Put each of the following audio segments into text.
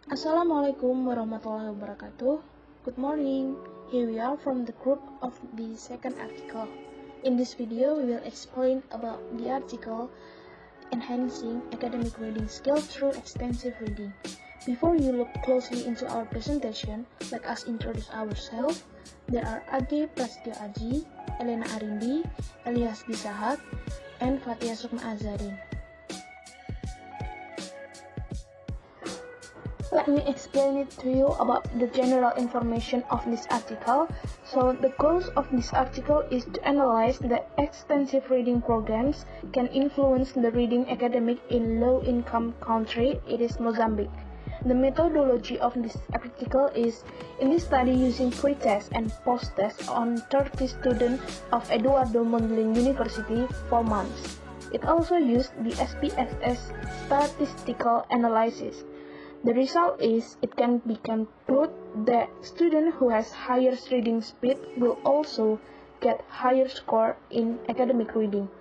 Assalamualaikum warahmatullahi wabarakatuh. Good morning. Here we are from the group of the second article. In this video, we will explain about the article Enhancing Academic Reading Skills Through Extensive Reading. Before you look closely into our presentation, let us introduce ourselves. There are Age Prasetyo Aji, Elena Arindi, Elias Bisahat, and Fatia Sukma Azarin. Let me explain it to you about the general information of this article. So the goals of this article is to analyze the extensive reading programs can influence the reading academic in low-income country, it is Mozambique. The methodology of this article is in this study using pre-test and post-test on 30 students of Eduardo Mondlane University for months. It also used the SPSS statistical analysis. The result is it can be concluded that student who has higher reading speed will also get higher score in academic reading.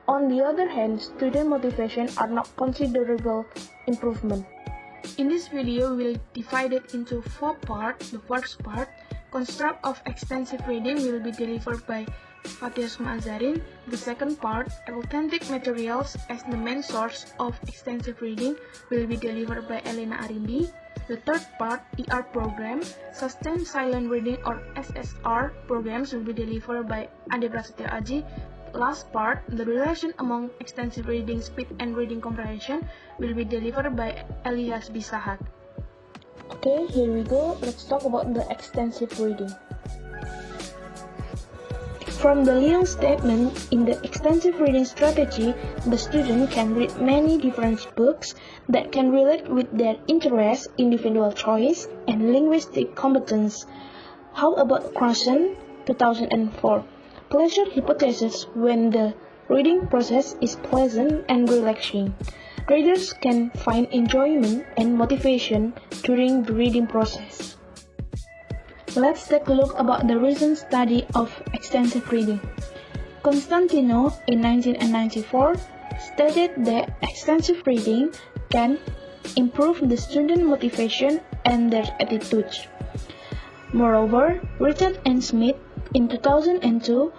On the other hand, student motivation are not considerable improvement. In this video, we'll divide it into 4 parts. The first part, construct of extensive reading, will be delivered by Fatia Sukma Azarin. The second part, authentic materials as the main source of extensive reading, will be delivered by Elena Arindi. The third part, ER program, sustained silent reading or SSR programs, will be delivered by Ade Prasetyo Aji. Last part, the relation among extensive reading speed and reading comprehension, will be delivered by Elias Bisahat. Okay, here we go. Let's talk about the extensive reading. From the little statement in the extensive reading strategy, the student can read many different books that can relate with their interests, individual choice, and linguistic competence. How about Crossan, 2004? Pleasure hypothesis when the reading process is pleasant and relaxing. Readers can find enjoyment and motivation during the reading process. Let's take a look about the recent study of extensive reading. Constantino in 1994 stated that extensive reading can improve the student motivation and their attitudes. Moreover, Richard and Smith in 2002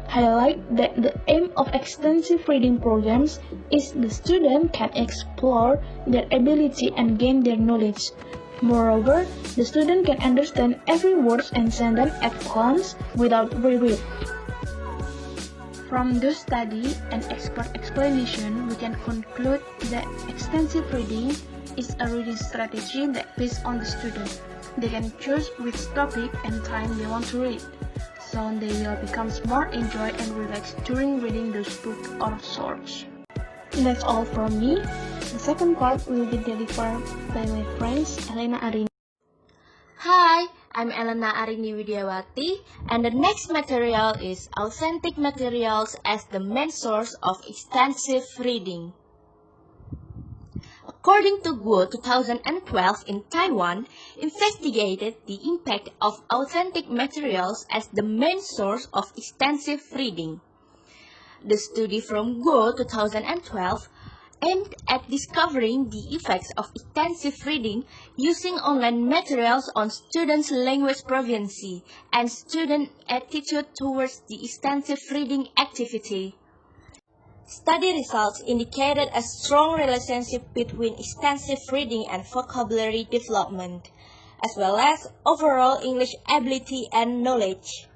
highlight that the aim of extensive reading programs is the student can explore their ability and gain their knowledge. Moreover, the student can understand every word and sentence at once without reread. From this study and expert explanation, we can conclude that extensive reading is a reading strategy that based on the student. They can choose which topic and time they want to read, so they will become more enjoy and relaxed during reading those books or source. That's all from me. The second part will be delivered by my friends Elena Arindi. Hi, I'm Elena Arindi Widiawati, and the next material is authentic materials as the main source of extensive reading. According to Guo 2012 in Taiwan, investigated the impact of authentic materials as the main source of extensive reading. The study from Guo 2012 aimed at discovering the effects of extensive reading using online materials on students' language proficiency and student attitude towards the extensive reading activity. Study results indicated a strong relationship between extensive reading and vocabulary development, as well as overall English ability and knowledge.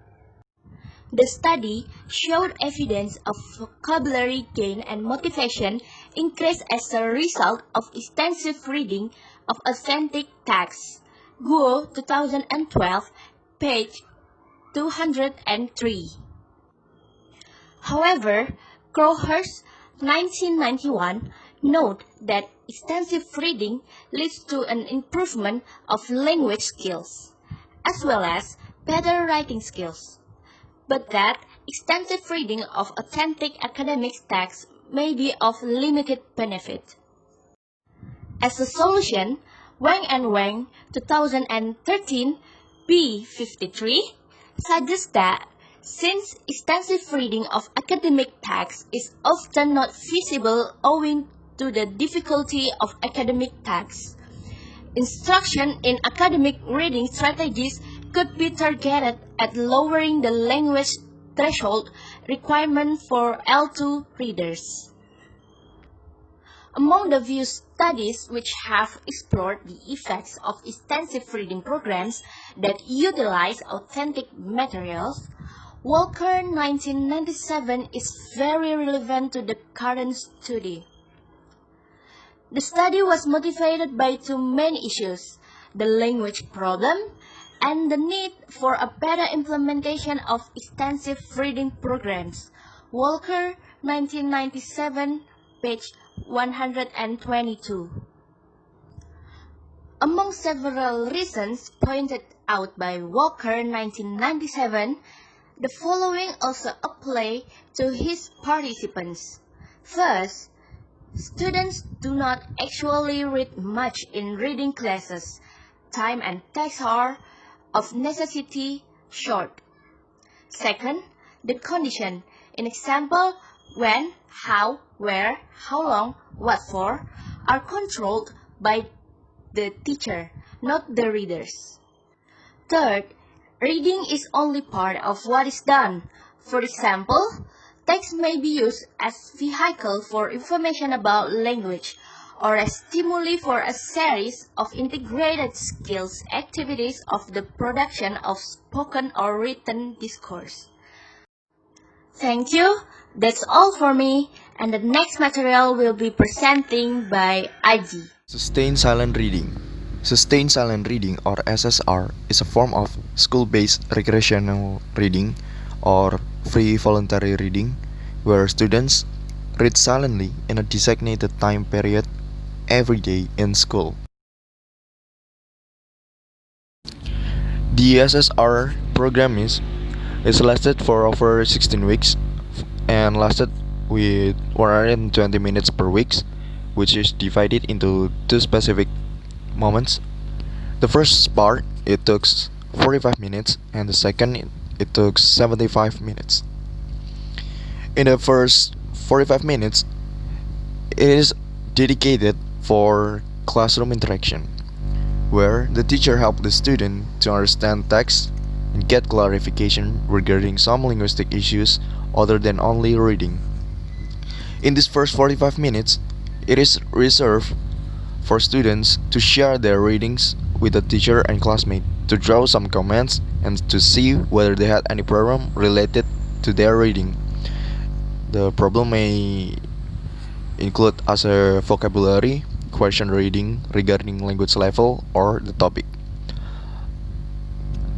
The study showed evidence of vocabulary gain and motivation increase as a result of extensive reading of authentic texts. Guo 2012, page 203. However, Crowhurst 1991 note that extensive reading leads to an improvement of language skills, as well as better writing skills, but that extensive reading of authentic academic texts may be of limited benefit. As a solution, Wang and Wang 2013 B53 suggests that since extensive reading of academic texts is often not feasible owing to the difficulty of academic texts, Instruction in academic reading strategies could be targeted at lowering the language threshold requirement for L2 readers. Among the few studies which have explored the effects of extensive reading programs that utilize authentic materials, Walker 1997 is very relevant to the current study. The study was motivated by two main issues: the language problem and the need for a better implementation of extensive reading programs. Walker 1997, page 122. Among several reasons pointed out by Walker 1997, the following also apply to his participants. First, students do not actually read much in reading classes. Time and text are, of necessity, short. Second, the condition, in example, when, how, where, how long, what for, are controlled by the teacher, not the readers. Third, reading is only part of what is done. For example, text may be used as vehicle for information about language, or as stimuli for a series of integrated skills activities of the production of spoken or written discourse. Thank you. That's all for me, and the next material will be presenting by Aji. Sustained silent reading. Sustained silent reading, or SSR, is a form of school-based recreational reading or free voluntary reading where students read silently in a designated time period every day in school. The SSR program is lasted for over 16 weeks and lasted with 120 minutes per week, which is divided into two specific moments. The first part, it took 45 minutes, and the second, it took 75 minutes. In the first 45 minutes, it is dedicated for classroom interaction, where the teacher helped the student to understand text and get clarification regarding some linguistic issues other than only reading. In this first 45 minutes, it is reserved for students to share their readings with the teacher and classmate, to draw some comments, and to see whether they had any problem related to their reading. The problem may include as a vocabulary, question reading regarding language level, or the topic.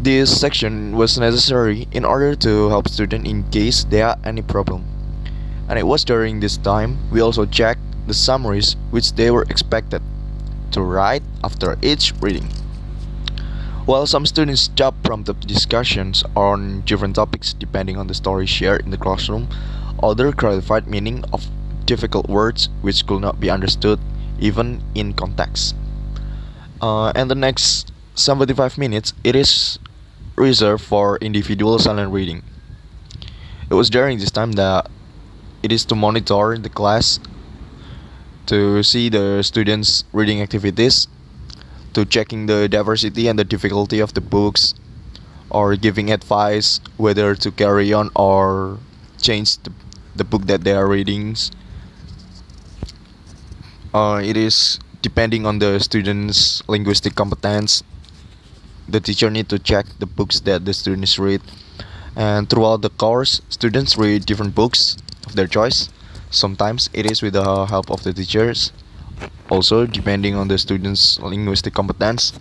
This section was necessary in order to help students in case they had any problem. And it was during this time we also checked the summaries which they were expected to write after each reading. While some students jumped from the discussions on different topics depending on the story shared in the classroom, others clarified meaning of difficult words which could not be understood even in context. And the next 75 minutes, it is reserved for individual silent reading. It was during this time that it is to monitor the class, to see the students' reading activities, to checking the diversity and the difficulty of the books, or giving advice whether to carry on or change the book that they are reading. It is depending on the students' linguistic competence. The teacher need to check the books that the students read, and throughout the course, students read different books of their choice. Sometimes it is with the help of the teachers. Also, depending on the students' linguistic competence,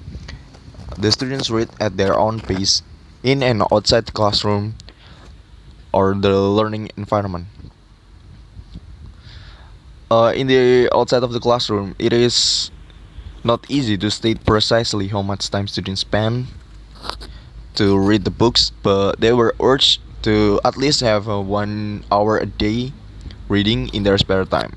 the students read at their own pace in and outside the classroom or the learning environment. In the outside of the classroom, it is not easy to state precisely how much time students spend to read the books, but they were urged to at least have 1 hour a day reading in their spare time.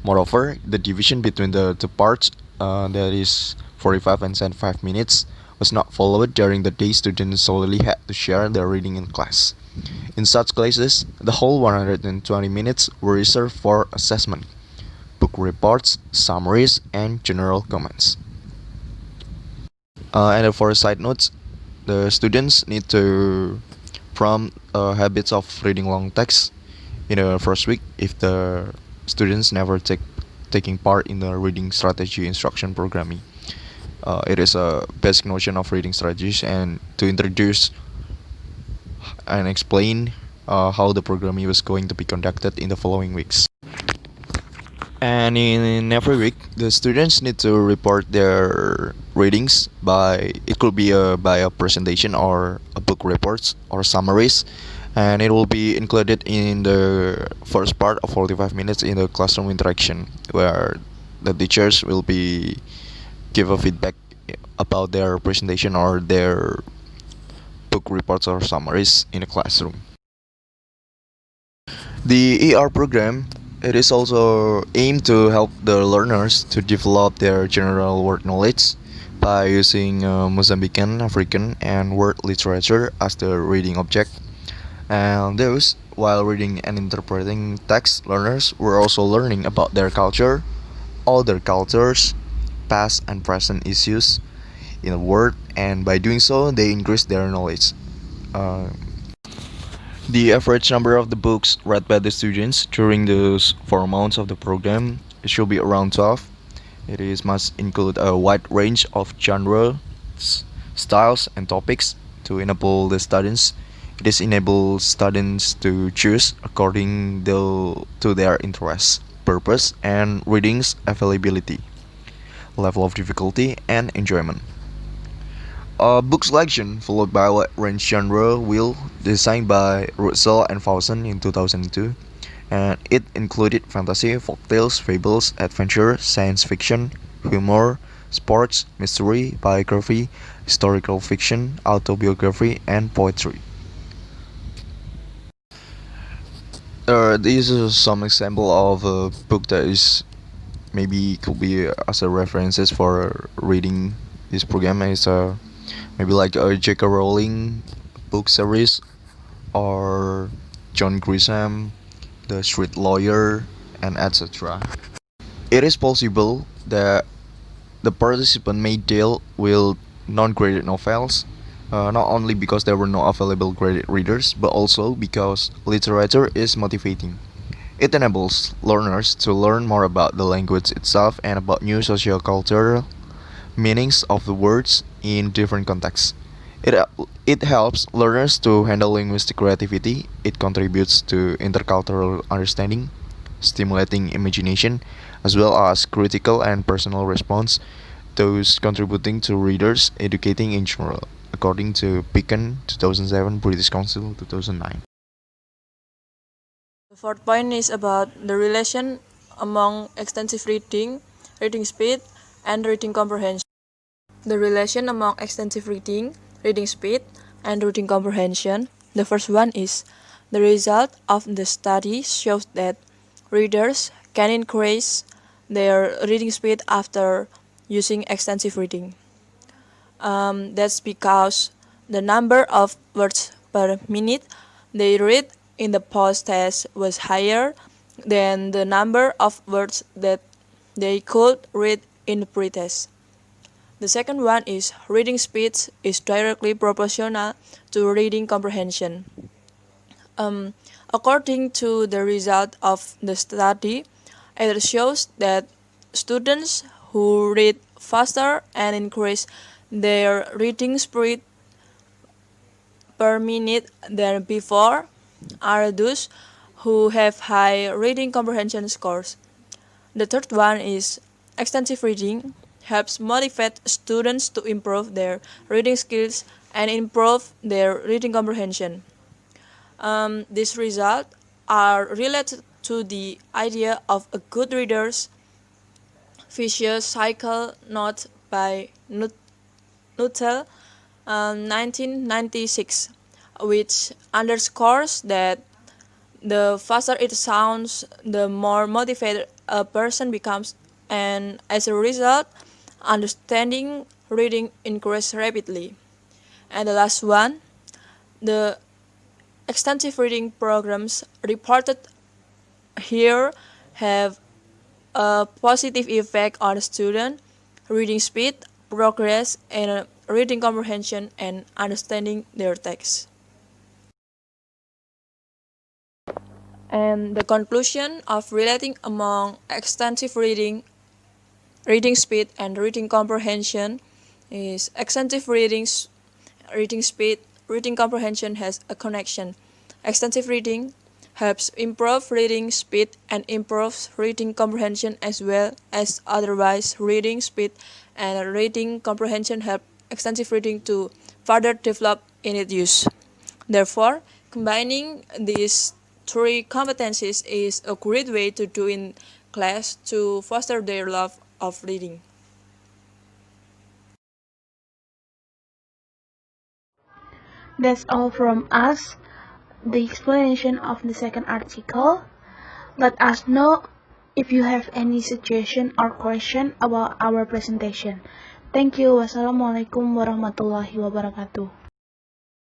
Moreover, the division between the two parts, that is 45 and 75 minutes, was not followed during the day. Students solely had to share their reading in class. In such cases, the whole 120 minutes were reserved for assessment, book reports, summaries, and general comments. And for side notes, the students need to form habits of reading long texts in the first week if the students never taking part in the reading strategy instruction programming. It is a basic notion of reading strategies and to introduce and explain how the programming was going to be conducted in the following weeks. And in every week, the students need to report their readings by it could be by a presentation or a book reports or summaries, and it will be included in the first part of 45 minutes in the classroom interaction, where the teachers will be give a feedback about their presentation or their book reports or summaries in the classroom. The ER program, it is also aimed to help the learners to develop their general word knowledge by using Mozambican, African, and world literature as the reading object. And those, while reading and interpreting text, learners were also learning about their culture, other cultures, past and present issues in the world, and by doing so, they increase their knowledge. Uh, the average number of the books read by the students during those 4 months of the program it should be around 12. It is must include a wide range of genres, styles, and topics to enable the students. It is enables students to choose according to their interests, purpose, and readings availability, level of difficulty, and enjoyment. Book selection followed by a range genre wheel designed by Russell and Fawson in 2002, and it included fantasy, folktales, fables, adventure, science fiction, humor, sports, mystery, biography, historical fiction, autobiography, and poetry. These are some example of a book that is maybe could be as a references for reading this program is maybe like a J.K. Rowling book series or John Grisham, The Street Lawyer, and etc. It is possible that the participant may deal with non-graded novels, not only because there were no available graded readers, but also because literature is motivating. It enables learners to learn more about the language itself and about new sociocultural meanings of the words in different contexts. It helps learners to handle linguistic creativity. It contributes to intercultural understanding, stimulating imagination, as well as critical and personal response, those contributing to readers educating in general, according to Beacon 2007, British Council 2009. The fourth point is about the relation among extensive reading, reading speed, and reading comprehension. The relation among extensive reading, reading speed, and reading comprehension. The first one is the result of the study shows that readers can increase their reading speed after using extensive reading. That's because the number of words per minute they read in the post-test was higher than the number of words that they could read in the pre-test. The second one is reading speed is directly proportional to reading comprehension. According to the result of the study, it shows that students who read faster and increase their reading speed per minute than before are those who have high reading comprehension scores. The third one is extensive reading helps motivate students to improve their reading skills and improve their reading comprehension. These results are related to the idea of a good reader's vicious cycle noted by Nuttall 1996, which underscores that the faster it sounds, the more motivated a person becomes, and as a result, understanding reading increases rapidly. And the last one, the extensive reading programs reported here have a positive effect on student reading speed, progress, and reading comprehension and understanding their text. And the conclusion of relating among extensive reading speed and reading comprehension is extensive reading speed, reading comprehension has a connection. Extensive reading helps improve reading speed and improves reading comprehension, as well as otherwise reading speed and reading comprehension help extensive reading to further develop in its use. Therefore, combining these three competencies is a great way to do in class to foster their love of reading. That's all from us, the explanation of the second article. Let us know if you have any suggestion or question about our presentation. Thank you. Wassalamualaikum warahmatullahi wabarakatuh.